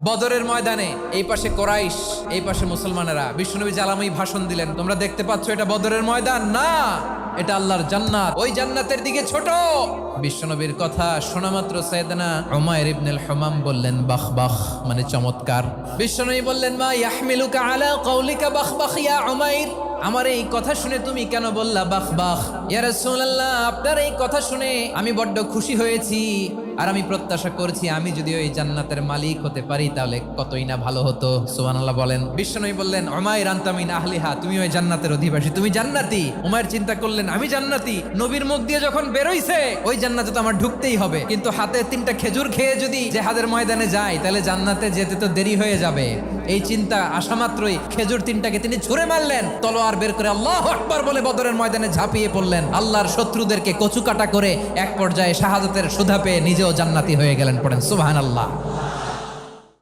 বদরের ময়দানে এই পাশে কোরাইশ, এই পাশে মুসলমানেরা। বিশ্বনবী জালাময়ী ভাষণ দিলেন, তোমরা দেখতে পাচ্ছ এটা বদরের ময়দান না, এটা আল্লাহর জান্নাত, ওই জান্নাতের দিকে ছোট। বিশ্বনবীর কথা শোনা মাত্র সাইয়েদনা উমাইর ইবনুল হুমাম বললেন বাখ বাখ, মানে চমৎকার। বিশ্বনবী বললেন মা ইয়াহমিলুকা আলা কওলিকা বাখ বাখ ইয়া উমাইর, আমার এই কথা শুনে তুমি কেন বললা বাখ বাখ? ইয়া রাসূলুল্লাহ, আপনার এই কথা শুনে আমি বড্ড খুশি হয়েছি, আর আমি প্রত্যাশা করছি আমি যদি ওই জান্নাতের মালিক হতে পারি তাহলে কতই না ভালো হতো। সুবহানাল্লাহ বলেন। বিশ্বনবী বললেন উমাইর আনতা মিন আহলিহা, তুমি ওই জান্নাতের অধিবাসী, তুমি জান্নাতি। উমাইর চিন্তা করলেন আমি জান্নাতি, নবীর মুখ দিয়ে যখন বেরোইছে ওই জান্নাতে তো আমার ঢুকতেই হবে, কিন্তু হাতে 3টা খেজুর খেয়ে যদি জিহাদের ময়দানে যাই তাহলে জান্নাতে যেতে তো দেরি হয়ে যাবে। এই চিন্তা আসা মাত্রই খেজুর 3টাকে তিনি ছুঁড়ে মারলেন, তলোয়ার বের করে আল্লাহু আকবার বলে বদরের ময়দানে ঝাঁপিয়ে পড়লেন। আল্লাহর শত্রুদেরকে কচুকাটা করে এক পর্যায়ে শাহাদাতের সুধা পেয়ে নিজেও জান্নাতি হয়ে গেলেন। পড়েন সুবহানাল্লাহ।